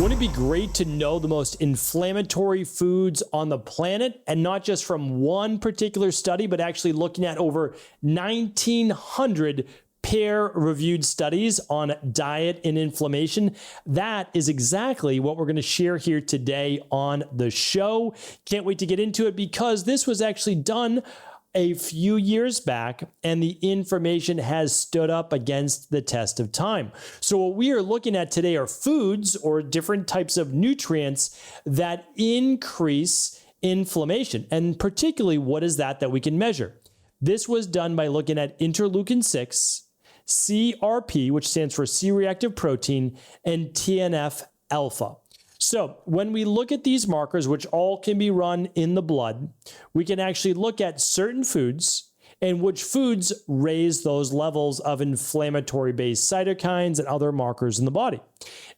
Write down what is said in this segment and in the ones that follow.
Wouldn't it be great to know the most inflammatory foods on the planet, and not just from one particular study, but actually looking at over 1,900 peer-reviewed studies on diet and inflammation? That is exactly what we're going to share here today on the show. Can't wait to get into it, because this was actually done a few years back, and the information has stood up against the test of time. So what we are looking at today are foods or different types of nutrients that increase inflammation. And particularly, what is that we can measure? This was done by looking at interleukin 6, CRP, which stands for C-reactive protein, and TNF alpha. So when we look at these markers, which all can be run in the blood, we can actually look at certain foods and which foods raise those levels of inflammatory-based cytokines and other markers in the body.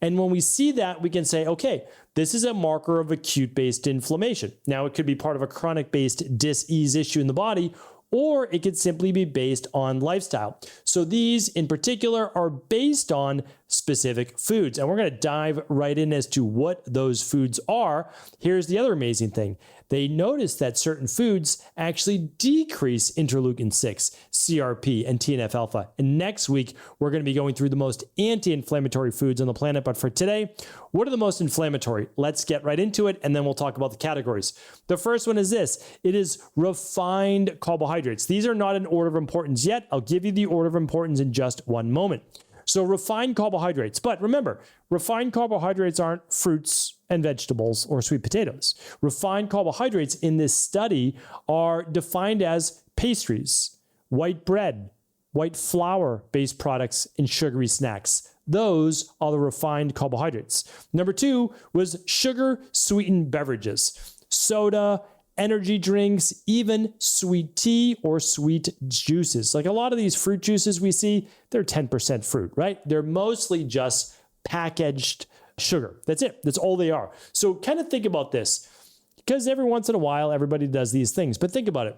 And when we see that, we can say, okay, this is a marker of acute-based inflammation. Now, it could be part of a chronic-based dis-ease issue in the body, or it could simply be based on lifestyle. So these in particular are based on specific foods. And we're going to dive right in as to what those foods are. Here's the other amazing thing. They noticed that certain foods actually decrease interleukin 6, CRP, and TNF alpha. And next week, we're going to be going through the most anti-inflammatory foods on the planet. But for today, what are the most inflammatory? Let's get right into it, and then we'll talk about the categories. The first one is this. It is refined carbohydrates. These are not in order of importance yet. I'll give you the order of importance in just one moment. So refined carbohydrates. But remember, refined carbohydrates aren't fruits and vegetables or sweet potatoes. Refined carbohydrates in this study are defined as pastries, white bread, white flour-based products, and sugary snacks. Those are the refined carbohydrates. Number 2 was sugar-sweetened beverages, soda, energy drinks, even sweet tea or sweet juices. Like a lot of these fruit juices we see, they're 10% fruit, right? They're mostly just packaged sugar. That's it. That's all they are. So kind of think about this, because every once in a while, everybody does these things. But think about it.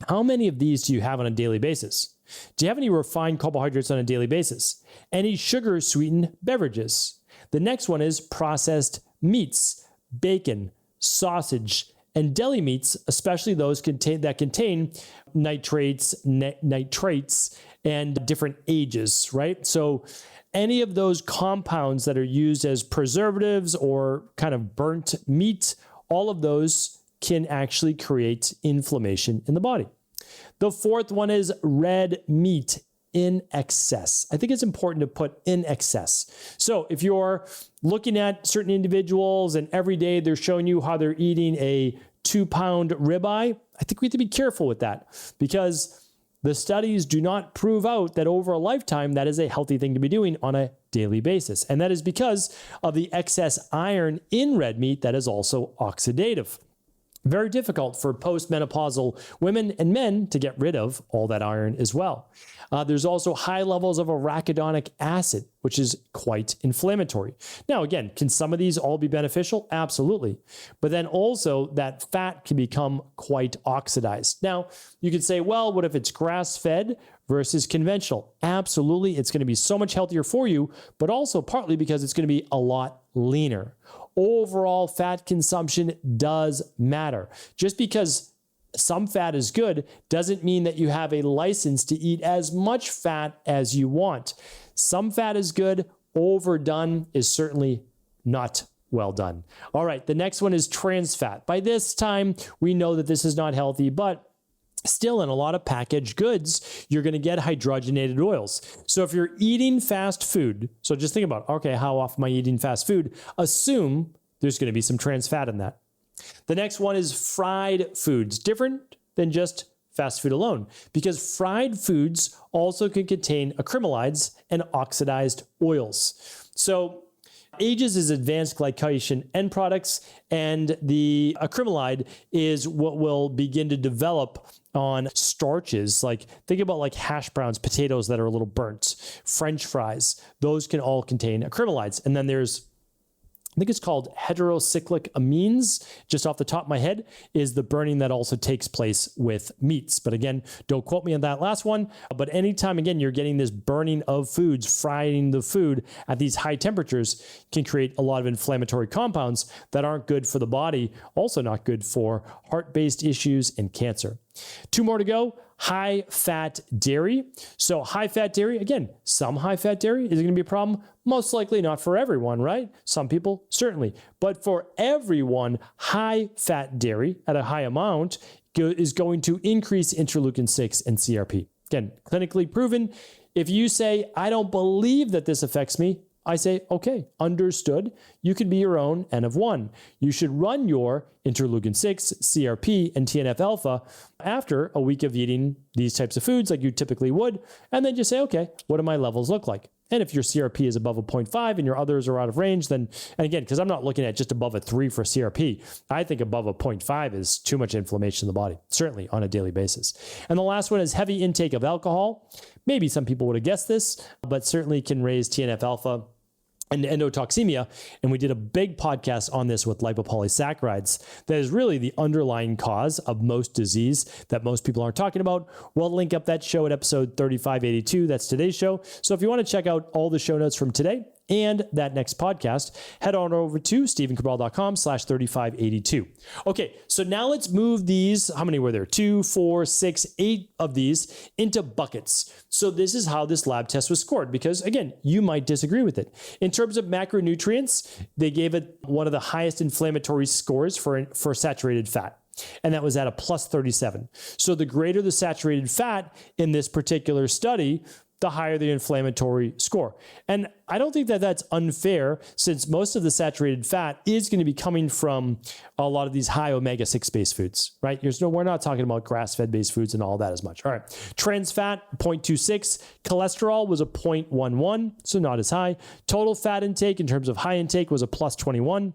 How many of these do you have on a daily basis? Do you have any refined carbohydrates on a daily basis? Any sugar-sweetened beverages? The next one is processed meats, bacon, sausage, and deli meats, especially those that contain nitrates, and different ages, right? So any of those compounds that are used as preservatives or kind of burnt meat, all of those can actually create inflammation in the body. The fourth one is red meat in excess. I think it's important to put in excess. So if you're looking at certain individuals and every day they're showing you how they're eating a 2-pound ribeye, I think we have to be careful with that, because the studies do not prove out that over a lifetime that is a healthy thing to be doing on a daily basis. And that is because of the excess iron in red meat that is also oxidative. Very difficult for postmenopausal women and men to get rid of all that iron as well. There's also high levels of arachidonic acid, which is quite inflammatory. Now, again, can some of these all be beneficial? Absolutely. But then also that fat can become quite oxidized. Now, you could say, well, what if it's grass-fed versus conventional? Absolutely. It's going to be so much healthier for you, but also partly because it's going to be a lot leaner. Overall fat consumption does matter. Just because some fat is good doesn't mean that you have a license to eat as much fat as you want. Some fat is good. Overdone is certainly not well done. All right, the next one is trans fat. By this time, we know that this is not healthy, but still, in a lot of packaged goods, you're going to get hydrogenated oils. So if you're eating fast food, so just think about, okay, how often am I eating fast food? Assume there's going to be some trans fat in that. The next one is fried foods, different than just fast food alone, because fried foods also can contain acrylamides and oxidized oils. So AGEs is advanced glycation end products, and the acrylamide is what will begin to develop on starches. Like think about like hash browns, potatoes that are a little burnt, French fries. Those can all contain acrylamides. And then there's think it's called heterocyclic amines, just off the top of my head, is the burning that also takes place with meats. But again, don't quote me on that last one. But anytime, again, you're getting this burning of foods, frying the food at these high temperatures can create a lot of inflammatory compounds that aren't good for the body, also not good for heart-based issues and cancer. 2 more to go. High-fat dairy. So high-fat dairy, again, some high-fat dairy is going to be a problem. Most likely not for everyone, right? Some people, certainly. But for everyone, high-fat dairy at a high amount is going to increase interleukin-6 and CRP. Again, clinically proven. If you say, I don't believe that this affects me, I say, okay, understood. You could be your own N of 1. You should run your interleukin-6, CRP, and TNF-alpha after a week of eating these types of foods like you typically would, and then just say, okay, what do my levels look like? And if your CRP is above a 0.5 and your others are out of range, then, and again, because I'm not looking at just above a 3 for CRP, I think above a 0.5 is too much inflammation in the body, certainly on a daily basis. And the last one is heavy intake of alcohol. Maybe some people would have guessed this, but certainly can raise TNF-alpha and endotoxemia, and we did a big podcast on this with lipopolysaccharides. That is really the underlying cause of most disease that most people aren't talking about. We'll link up that show at episode 3582. That's today's show. So if you want to check out all the show notes from today and that next podcast, head on over to stephencabral.com/3582. Okay, so now let's move these, how many were there? 2, 4, 6, 8 of these into buckets. So this is how this lab test was scored, because again, you might disagree with it. In terms of macronutrients, they gave it one of the highest inflammatory scores for saturated fat. And that was at a +37. So the greater the saturated fat in this particular study, the higher the inflammatory score. And I don't think that that's unfair, since most of the saturated fat is going to be coming from a lot of these high omega-6 based foods, right? We're not talking about grass-fed based foods and all that as much. All right. Trans fat, 0.26. Cholesterol was a 0.11, so not as high. Total fat intake in terms of high intake was a +21.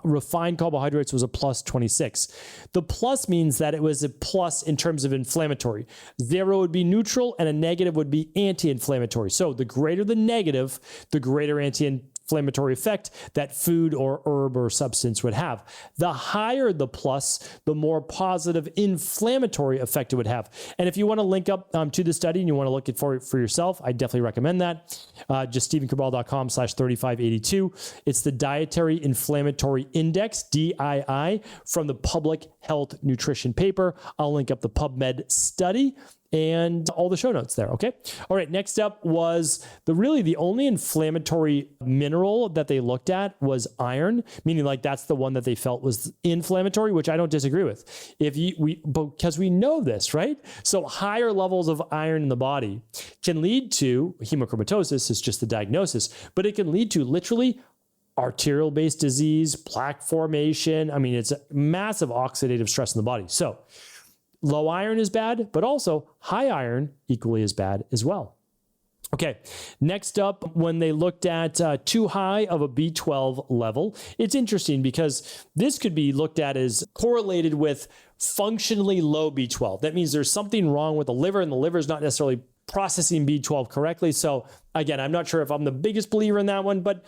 Refined carbohydrates was a +26. The plus means that it was a plus in terms of inflammatory. 0 would be neutral and a negative would be anti-inflammatory. So the greater the negative, the greater anti-inflammatory effect that food or herb or substance would have. The higher the plus, the more positive inflammatory effect it would have. And if you want to link up to the study and you want to look for it for yourself, I definitely recommend that. Just stephencabral.com/3582. It's the Dietary Inflammatory Index, DII, from the Public Health Nutrition paper. I'll link up the PubMed study and all the show notes there, okay? All right, next up was the only inflammatory mineral that they looked at was iron, meaning like that's the one that they felt was inflammatory, which I don't disagree with. Because we know this, right? So higher levels of iron in the body can lead to hemochromatosis, is just the diagnosis, but it can lead to literally arterial-based disease, plaque formation. I mean, it's a massive oxidative stress in the body. So low iron is bad, but also high iron equally as bad as well. Okay, next up, when they looked at too high of a B12 level, it's interesting because this could be looked at as correlated with functionally low B12. That means there's something wrong with the liver, and the liver is not necessarily processing B12 correctly. So again, I'm not sure if I'm the biggest believer in that one, but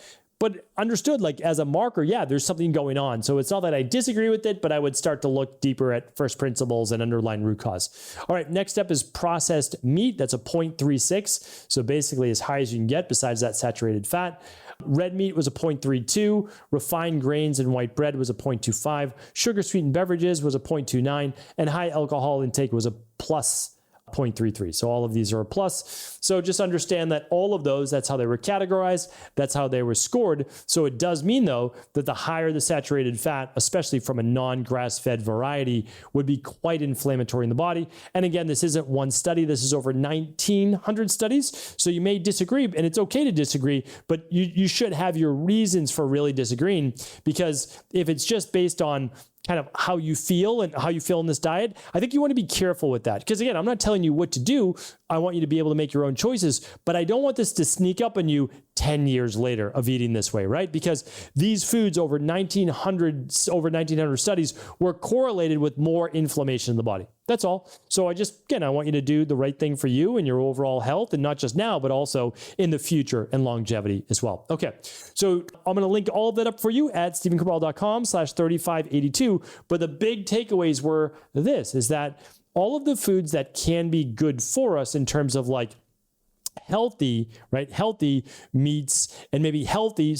understood, like as a marker, yeah, there's something going on. So it's not that I disagree with it, but I would start to look deeper at first principles and underlying root cause. All right, next up is processed meat. That's a 0.36. So basically as high as you can get besides that saturated fat. Red meat was a 0.32. Refined grains and white bread was a 0.25. Sugar sweetened beverages was a 0.29. And high alcohol intake was a plus 0.33. So all of these are a plus. So just understand that all of those, that's how they were categorized. That's how they were scored. So it does mean, though, that the higher the saturated fat, especially from a non-grass-fed variety, would be quite inflammatory in the body. And again, this isn't one study. This is over 1,900 studies. So you may disagree, and it's okay to disagree, but you should have your reasons for really disagreeing, because if it's just based on kind of how you feel and how you feel in this diet, I think you want to be careful with that. Because again, I'm not telling you what to do. I want you to be able to make your own choices, but I don't want this to sneak up on you 10 years later of eating this way, right? Because these foods over 1,900 studies were correlated with more inflammation in the body. That's all. So I want you to do the right thing for you and your overall health, and not just now, but also in the future and longevity as well. Okay. So I'm going to link all of that up for you at stephencabral.com/3582. But the big takeaways were this, is that all of the foods that can be good for us in terms of like healthy, right? Healthy meats and maybe healthy,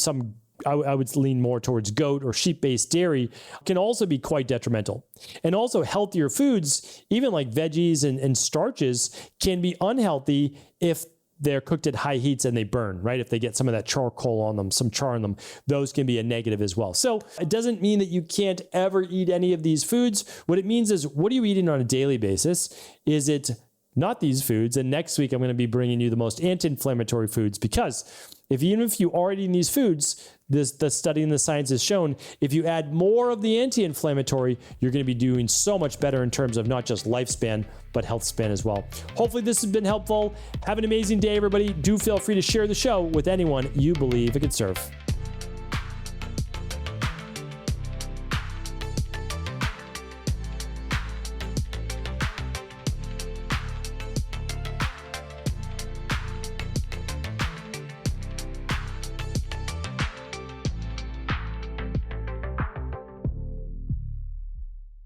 I would lean more towards goat or sheep-based dairy, can also be quite detrimental. And also healthier foods, even like veggies and starches, can be unhealthy if they're cooked at high heats and they burn, right? If they get some of that charcoal on them, some char on them, those can be a negative as well. So it doesn't mean that you can't ever eat any of these foods. What it means is, what are you eating on a daily basis? Is it not these foods? And next week, I'm going to be bringing you the most anti-inflammatory foods, because even if you are eating these foods, the study and the science has shown, if you add more of the anti-inflammatory, you're going to be doing so much better in terms of not just lifespan, but health span as well. Hopefully this has been helpful. Have an amazing day, everybody. Do feel free to share the show with anyone you believe it could serve.